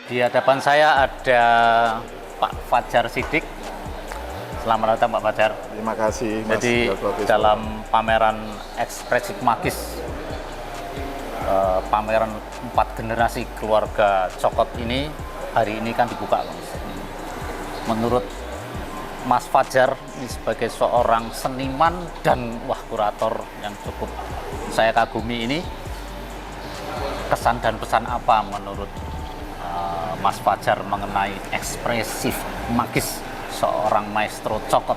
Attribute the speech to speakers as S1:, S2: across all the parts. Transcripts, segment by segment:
S1: Di hadapan saya ada Pak Fajar Siddiq. Selamat datang Pak Fajar.
S2: Terima kasih Mas.
S1: Jadi dalam pameran Ekspresi Magis, pameran 4 generasi keluarga Cokot ini hari ini kan dibuka, Mas. Menurut Mas Fajar ini sebagai seorang seniman dan kurator yang cukup saya kagumi ini, kesan dan pesan apa menurut Mas Fajar mengenai ekspresif magis seorang maestro Cokot?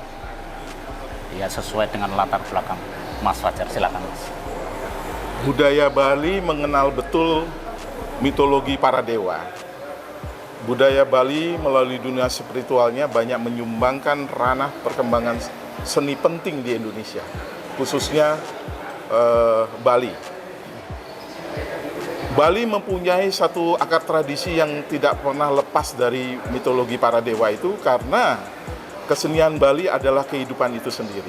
S1: Ya, sesuai dengan latar belakang Mas Fajar, silakan Mas.
S2: Budaya Bali mengenal betul mitologi para dewa. Budaya Bali melalui dunia spiritualnya banyak menyumbangkan ranah perkembangan seni penting di Indonesia, khususnya Bali. Bali mempunyai satu akar tradisi yang tidak pernah lepas dari mitologi para dewa itu, karena kesenian Bali adalah kehidupan itu sendiri.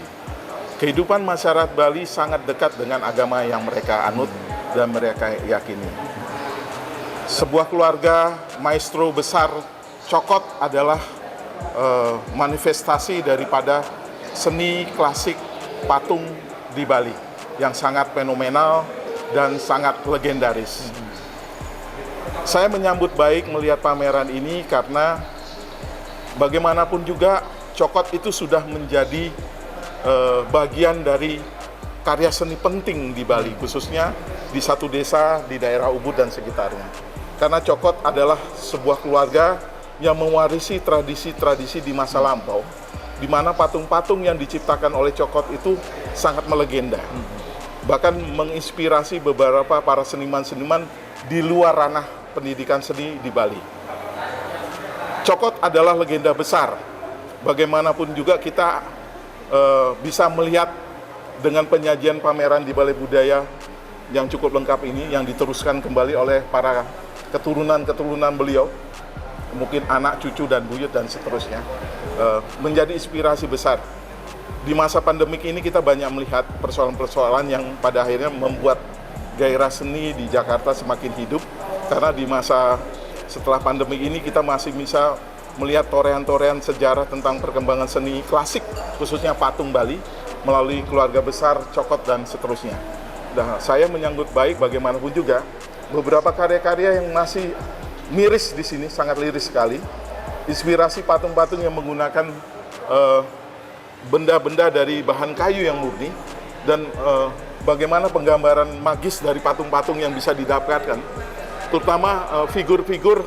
S2: Kehidupan masyarakat Bali sangat dekat dengan agama yang mereka anut dan mereka yakini. Sebuah keluarga maestro besar Cokot adalah manifestasi daripada seni klasik patung di Bali yang sangat fenomenal dan sangat legendaris. Saya menyambut baik melihat pameran ini karena bagaimanapun juga Cokot itu sudah menjadi bagian dari karya seni penting di Bali, khususnya di satu desa di daerah Ubud dan sekitarnya. Karena Cokot adalah sebuah keluarga yang mewarisi tradisi-tradisi di masa lampau, di mana patung-patung yang diciptakan oleh Cokot itu sangat melegenda. Bahkan menginspirasi beberapa para seniman-seniman di luar ranah pendidikan seni di Bali. Cokot adalah legenda besar. Bagaimanapun juga kita bisa melihat dengan penyajian pameran di Balai Budaya yang cukup lengkap ini, yang diteruskan kembali oleh para keturunan-keturunan beliau, mungkin anak, cucu, dan buyut, dan seterusnya, menjadi inspirasi besar. Di masa pandemik ini kita banyak melihat persoalan-persoalan yang pada akhirnya membuat gairah seni di Jakarta semakin hidup, karena di masa setelah pandemik ini kita masih bisa melihat torehan-torehan sejarah tentang perkembangan seni klasik, khususnya patung Bali, melalui keluarga besar Cokot dan seterusnya. Nah, saya menyambut baik bagaimanapun juga beberapa karya-karya yang masih miris di sini, sangat liris sekali. Inspirasi patung-patung yang menggunakan benda-benda dari bahan kayu yang murni, dan bagaimana penggambaran magis dari patung-patung yang bisa didapatkan, terutama figur-figur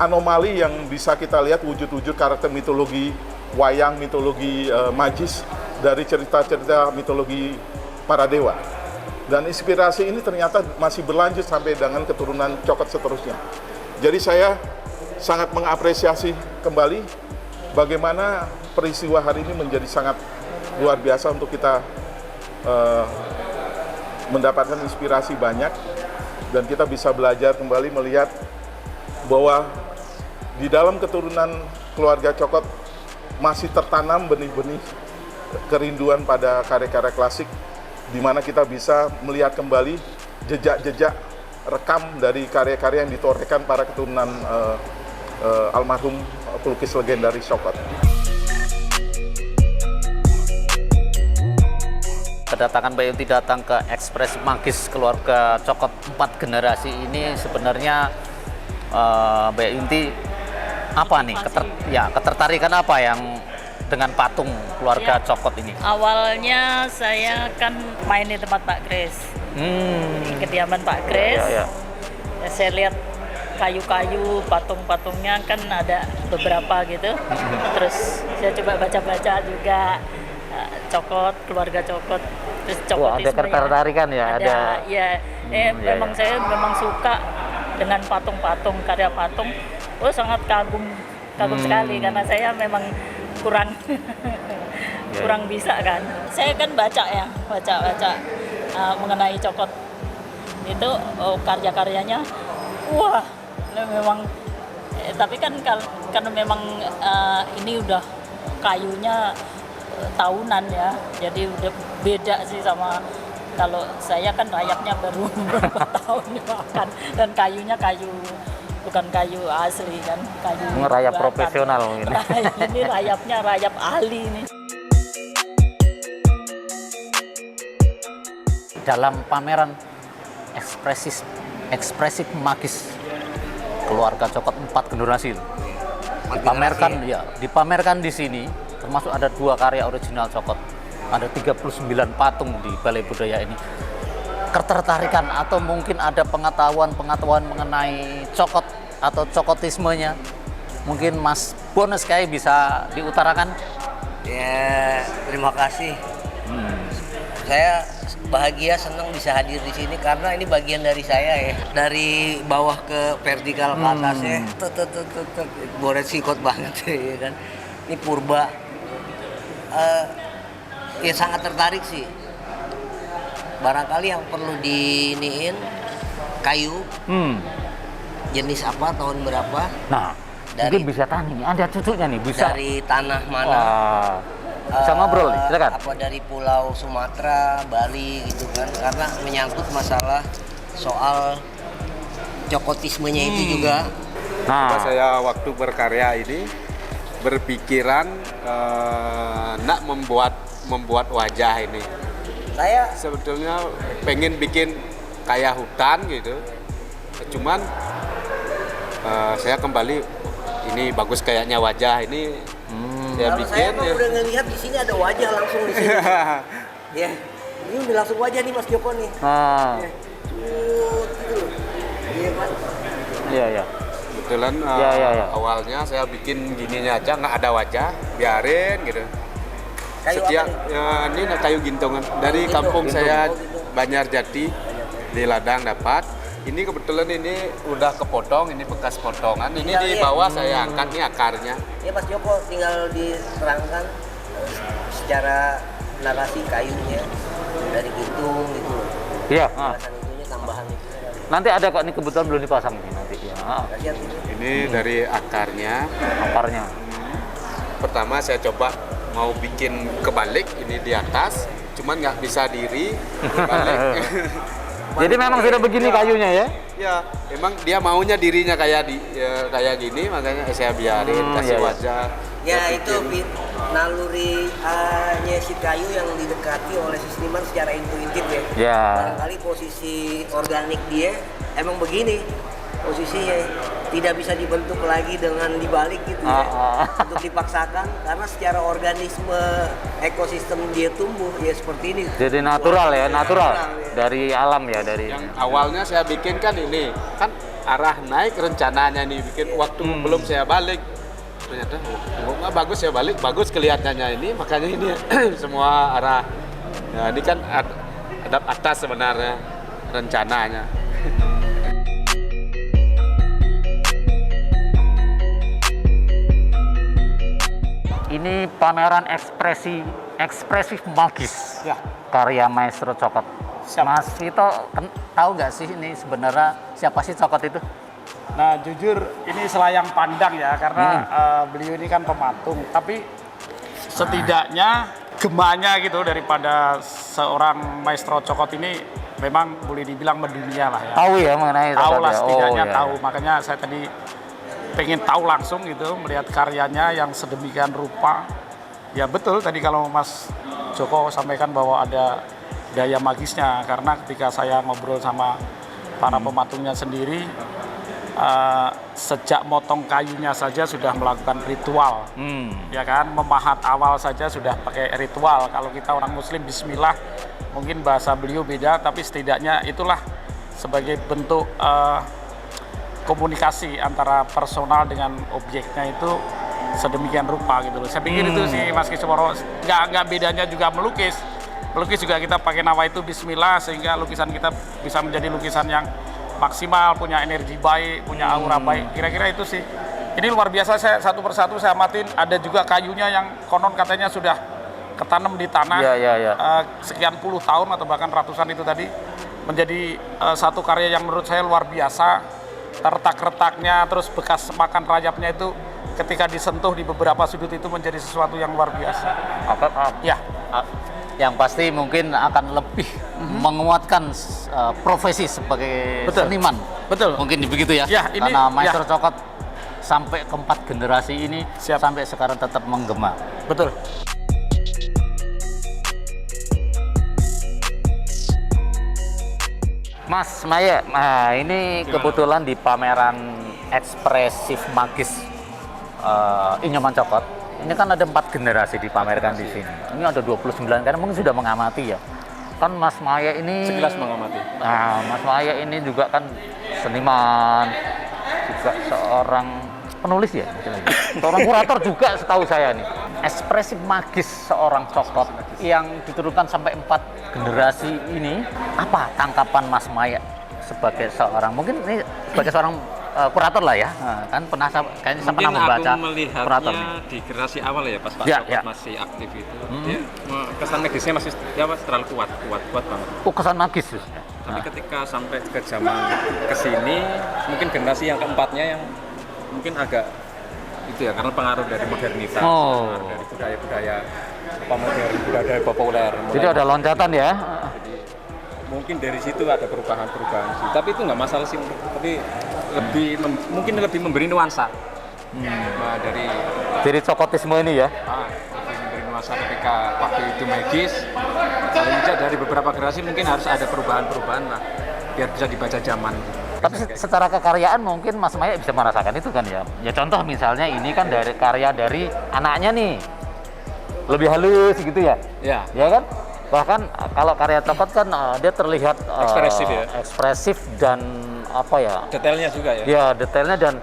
S2: anomali yang bisa kita lihat, wujud-wujud karakter mitologi wayang, mitologi magis dari cerita-cerita mitologi para dewa. Dan inspirasi ini ternyata masih berlanjut sampai dengan keturunan Cokot seterusnya. Jadi saya sangat mengapresiasi kembali bagaimana peristiwa hari ini menjadi sangat luar biasa untuk kita mendapatkan inspirasi banyak, dan kita bisa belajar kembali melihat bahwa di dalam keturunan keluarga Cokot masih tertanam benih-benih kerinduan pada karya-karya klasik, di mana kita bisa melihat kembali jejak-jejak rekam dari karya-karya yang ditorehkan para keturunan almarhum pelukis legendaris Cokot.
S1: Kedatangan Mbak Yunti datang ke Ekspresi Magis keluarga Cokot 4 generasi ini sebenarnya, Mbak Yunti, apa nih ketertarikan apa yang dengan patung keluarga Cokot ini?
S3: Awalnya saya kan main di tempat Pak Kris, di kediaman Pak Kris. Ya, saya lihat kayu-kayu, patung-patungnya kan ada beberapa gitu. Terus saya coba baca-baca juga Cokot, keluarga Cokot. Terus Cokot
S1: ada ketertarikan ya?
S3: Memang saya memang suka dengan patung-patung, karya patung. Sangat kagum sekali, karena saya memang kurang bisa kan. Saya kan baca mengenai Cokot itu, karya-karyanya, memang. Tapi kan karena memang ini udah kayunya tahunan ya, jadi udah beda sih sama kalau saya kan rayapnya baru beberapa tahun dimakan, dan kayunya kayu bukan kayu asli kan, kayu
S1: Ngerayap
S3: buatan.
S1: profesional ini.
S3: Ini rayapnya rayap ahli nih.
S1: Dalam pameran ekspresif magis keluarga Cokot 4 generasi dipamerkan di sini, termasuk ada 2 karya original Cokot, ada 39 patung di Balai Budaya ini. Ketertarikan atau mungkin ada pengetahuan mengenai Cokot atau Cokotismenya, mungkin Mas Bonus kayak bisa diutarakan.
S4: Ya, terima kasih. Saya bahagia, senang bisa hadir di sini karena ini bagian dari saya ya. Dari bawah ke vertikal ke atas ya. Boret sikot banget ya kan. Ini purba. Ya sangat tertarik sih. Barangkali yang perlu diiniin kayu. Jenis apa, tahun berapa?
S1: Nah, mungkin bisa tanya nih, ada cucunya nih, bisa.
S4: Dari tanah mana?
S1: Wah, bisa ngobrol nih, silakan.
S4: Apa dari Pulau Sumatera, Bali gitu kan, karena menyangkut masalah soal cokotismenya itu juga.
S1: Nah,
S5: Saya waktu berkarya ini berpikiran nak membuat wajah ini.
S4: Saya
S5: Sebetulnya pengen bikin kayak hutan gitu, cuman saya kembali ini bagus kayaknya wajah ini. Saya
S4: kalau saya
S5: bikin
S4: mah
S5: ya.
S4: udah ngelihat di sini ada wajah langsung di sini. Ya, ini udah langsung wajah nih Mas Joko nih.
S1: nah,
S4: Ya. Gitu loh. Iya kan?
S1: iya.
S5: Kebetulan
S1: Ya.
S5: awalnya saya bikin gininya aja nggak ada wajah, biarin gitu.
S4: Kayu
S5: Setiap
S4: apa nih?
S5: ini kayu gintungan dari
S4: Gintung.
S5: kampung saya
S4: Oh, gitu.
S5: Banjarjati di ladang dapat. Ini kebetulan ini udah kepotong, ini bekas potongan. Ini
S4: Tinggal
S5: di
S4: lihat.
S5: bawah saya angkat nih akarnya.
S4: Ya Mas Joko tinggal diterangkan secara narasi kayunya dari gintung gitu loh.
S1: Iya.
S4: Alasan itunya tambahan itu.
S1: Nanti ada kok, ini kebetulan belum dipasang nih nanti. Ya,
S4: Kasihan ini.
S5: Ini dari akarnya.
S1: akarnya.
S5: Pertama saya coba mau bikin kebalik, ini di atas, cuman nggak bisa diri balik.
S1: Jadi memang sudah begini kayunya ya?
S5: Ya, emang dia maunya dirinya kayak kayak gini, makanya saya biarin kasih
S1: iya.
S5: wajah.
S4: Ya
S5: saya
S4: itu
S5: bikin.
S4: nalurinya si kayu yang didekati oleh si seniman secara intuitif ya.
S1: Ya.
S4: Barangkali posisi organik dia emang begini posisinya, tidak bisa dibentuk lagi dengan dibalik gitu ya. Untuk dipaksakan karena secara organisme ekosistem dia tumbuh ya seperti ini.
S1: Jadi natural ya, natural.
S4: ya.
S1: Dari alam ya, dari.
S5: Yang awalnya saya bikin kan ini, kan arah naik rencananya nih bikin waktu belum saya balik. Ternyata nggak bagus ya balik, bagus kelihatannya ini, makanya ini semua arah. Ya, ini kan ada atas sebenarnya rencananya.
S1: Ini pameran ekspresif magis.
S6: Ya.
S1: Karya Maestro Cokot.
S6: Siap.
S1: Mas Vito, tahu nggak sih ini sebenarnya siapa sih Cokot itu?
S6: Nah, jujur ini selayang pandang ya, karena beliau ini kan pematung, tapi setidaknya gemanya gitu daripada seorang Maestro Cokot ini memang boleh dibilang mendunia lah ya.
S1: Tahu ya mengenai
S6: Tahu
S1: Cokot
S6: lah
S1: ya?
S6: setidaknya
S1: iya.
S6: tahu, makanya saya tadi pengen tahu langsung gitu, melihat karyanya yang sedemikian rupa. Ya betul tadi kalau Mas Joko sampaikan bahwa ada daya magisnya, karena ketika saya ngobrol sama para pematungnya sendiri, sejak motong kayunya saja sudah melakukan ritual, ya kan, memahat awal saja sudah pakai ritual. Kalau kita orang Muslim Bismillah, mungkin bahasa beliau beda, tapi setidaknya itulah sebagai bentuk komunikasi antara personal dengan objeknya itu sedemikian rupa gitu loh. Saya pikir itu sih Mas Kisworo, nggak bedanya juga melukis. Melukis juga kita pakai nawa itu Bismillah, sehingga lukisan kita bisa menjadi lukisan yang maksimal, punya energi baik, punya aura baik. Kira-kira itu sih. Ini luar biasa, saya satu persatu saya amatin. Ada juga kayunya yang konon katanya sudah ketanam di tanah
S1: Iya.
S6: sekian puluh tahun atau bahkan ratusan itu tadi, menjadi satu karya yang menurut saya luar biasa. Retak-retaknya, terus bekas makan rayapnya itu ketika disentuh di beberapa sudut itu menjadi sesuatu yang luar biasa. Ya.
S1: Yang pasti mungkin akan lebih menguatkan profesi sebagai
S6: Betul.
S1: seniman.
S6: Betul.
S1: Mungkin begitu ya.
S6: Ya, ini-
S1: Karena Maestro
S6: ya.
S1: Cokot sampai keempat generasi ini
S6: Siap.
S1: sampai sekarang tetap menggema.
S6: Betul.
S1: Mas Maya, nah ini kebetulan di pameran ekspresif magis Inyoman Cokot. Ini kan ada 4 generasi dipamerkan di sini. Ini ada 29 karena mungkin sudah mengamati ya. Kan Mas Maya ini
S7: Sekilas mengamati.
S1: Nah, Mas Maya ini juga kan seniman, juga seorang penulis ya, seorang kurator juga setahu saya nih. Ekspresif magis seorang Cokot yang diturunkan sampai 4 generasi ini, apa tangkapan Mas Maya sebagai seorang, mungkin ini sebagai seorang kurator lah ya, kan pernah kayaknya saya pernah membaca
S7: aku
S1: kurator
S7: melihatnya
S1: nih.
S7: di generasi awal ya, pas Pak
S1: Ya,
S7: Cokot
S1: ya.
S7: masih aktif itu, dia kesan medisnya masih ya Mas, terlalu kuat banget.
S1: Kesan magis ya.
S7: Tapi ketika sampai ke zaman kesini, mungkin generasi yang keempatnya yang mungkin agak itu ya, karena pengaruh dari modernitas,
S1: Oh.
S7: pengaruh dari budaya-budaya modern, budaya populer.
S1: Jadi ada loncatan ya.
S7: Mungkin dari situ ada perubahan-perubahan sih. Tapi itu nggak masalah sih, tapi mungkin lebih memberi nuansa. Nah,
S1: Dari Cokotisme ini ya.
S7: lebih memberi nuansa ketika waktu itu magis. Paling tidak dari beberapa generasi mungkin harus ada perubahan-perubahan lah, biar bisa dibaca zaman.
S1: Tapi secara kekaryaan mungkin Mas Maya bisa merasakan itu kan ya. Ya contoh misalnya ini kan dari karya dari anaknya nih. Lebih halus gitu ya.
S7: Ya.
S1: Ya kan? Bahkan kalau karya Cokot kan dia terlihat
S7: Ekspresif ya.
S1: ekspresif dan apa ya?
S7: Detailnya juga ya.
S1: Ya detailnya dan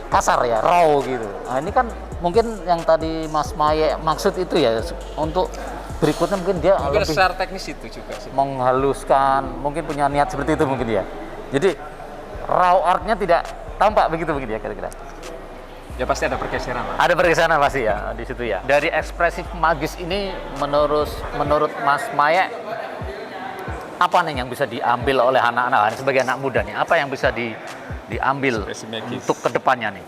S1: kasar ya, raw gitu. Nah ini kan mungkin yang tadi Mas Maya maksud itu ya, untuk berikutnya mungkin dia
S7: Mungkin
S1: lebih
S7: secara teknis itu juga sih.
S1: menghaluskan, mungkin punya niat seperti itu mungkin ya. Jadi raw artnya tidak tampak begitu ya kira-kira.
S7: Ya pasti ada pergeseran lah.
S1: Ada pergeseran pasti ya di situ ya. Dari ekspresif magis ini menurut Mas Maya apa nih yang bisa diambil oleh anak-anak sebagai anak muda nih? Apa yang bisa diambil
S7: Ekspresif magis.
S1: untuk kedepannya nih?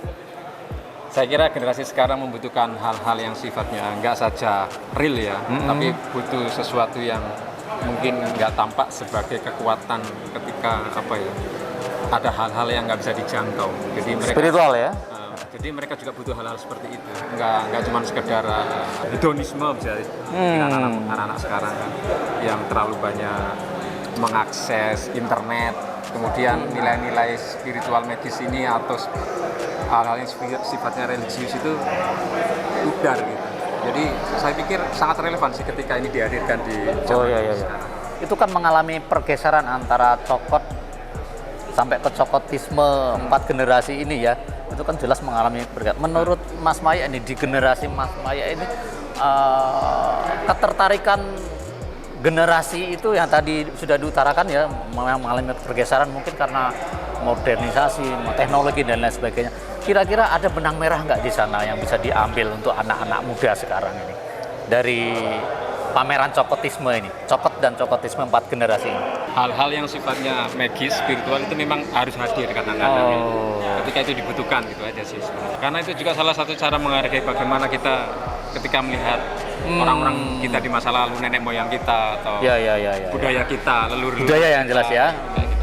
S7: Saya kira generasi sekarang membutuhkan hal-hal yang sifatnya nggak saja real ya, tapi butuh sesuatu yang mungkin nggak tampak sebagai kekuatan ketika apa ya, ada hal-hal yang nggak bisa dijangkau. Jadi mereka
S1: Spiritual ya.
S7: jadi mereka juga butuh hal-hal seperti itu. Nggak cuma sekedar hedonisme bisa anak-anak sekarang kan, yang terlalu banyak mengakses internet, kemudian nilai-nilai spiritual magis ini atau hal-hal yang sifatnya religius itu pudar gitu. Jadi saya pikir sangat relevan sih ketika ini dihadirkan di
S1: Oh
S7: zaman
S1: iya.
S7: sekarang.
S1: Itu kan mengalami pergeseran antara Cokot sampai ke Cokotisme 4 generasi ini ya. Itu kan jelas mengalami pergeseran. Menurut Mas Maya ini, di generasi Mas Maya ini ketertarikan generasi itu yang tadi sudah diutarakan ya, mengalami pergeseran mungkin karena modernisasi, teknologi dan lain sebagainya. Kira-kira ada benang merah nggak di sana yang bisa diambil untuk anak-anak muda sekarang ini dari pameran Cokotisme ini, Cokot dan Cokotisme 4 generasi ini?
S7: Hal-hal yang sifatnya magis, spiritual itu memang harus hadir kadang-kadang. Ketika itu dibutuhkan gitu aja sih sebenarnya. Karena itu juga salah satu cara menghargai bagaimana kita ketika melihat orang-orang kita di masa lalu, nenek moyang kita atau
S1: Ya.
S7: budaya kita, leluhur
S1: Budaya yang jelas ya.
S7: Kayak gitu.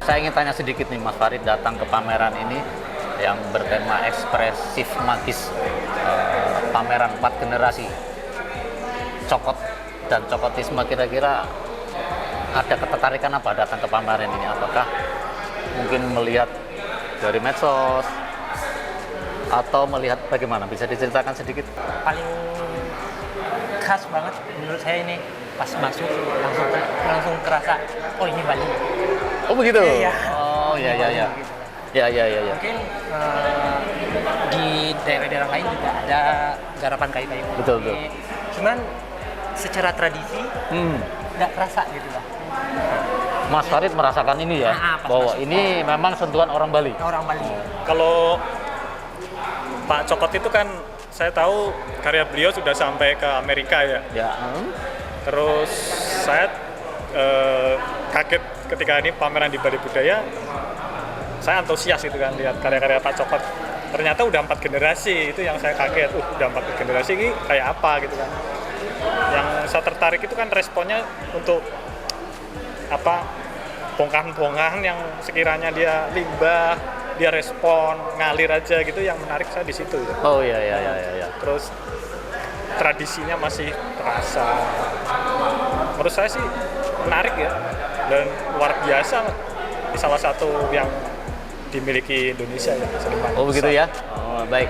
S1: Saya ingin tanya sedikit nih, Mas Farid datang ke pameran ini yang bertema ekspresif magis, pameran 4 generasi Cokot dan Cokotisme. Kira-kira ada ketertarikan apa datang ke pameran ini? Apakah mungkin melihat dari medsos atau melihat bagaimana? Bisa diceritakan sedikit?
S8: Paling khas banget menurut saya ini pas masuk langsung kerasa, oh ini Bali.
S1: Oh begitu?
S8: Iya.
S1: Oh ya. Ya.
S8: Mungkin di daerah-daerah lain juga ada garapan kayu-kayu.
S1: Betul.
S8: Cuman secara tradisi nggak kerasa gitu lah.
S1: Mas Farid merasakan ini ya,
S8: Pas
S1: bahwa
S8: masuk.
S1: ini memang sentuhan orang Bali.
S8: Orang Bali.
S9: Kalau Pak Cokot itu kan saya tahu karya beliau sudah sampai ke Amerika ya.
S1: Ya.
S9: Terus saya kaget ketika ini pameran di Bali Budaya. Saya antusias itu kan lihat karya-karya Pak Cokot. Ternyata udah 4 generasi, itu yang saya kaget. Udah 4 generasi ini kayak apa gitu kan. Yang saya tertarik itu kan responnya untuk apa, bongkahan-bongkahan yang sekiranya dia limbah, dia respon ngalir aja gitu, yang menarik saya di situ ya.
S1: Oh iya.
S9: Terus tradisinya masih terasa. Menurut saya sih menarik ya, dan luar biasa. Salah satu yang dimiliki Indonesia ya, seniman.
S1: Oh begitu
S9: besar.
S1: ya. Oh baik.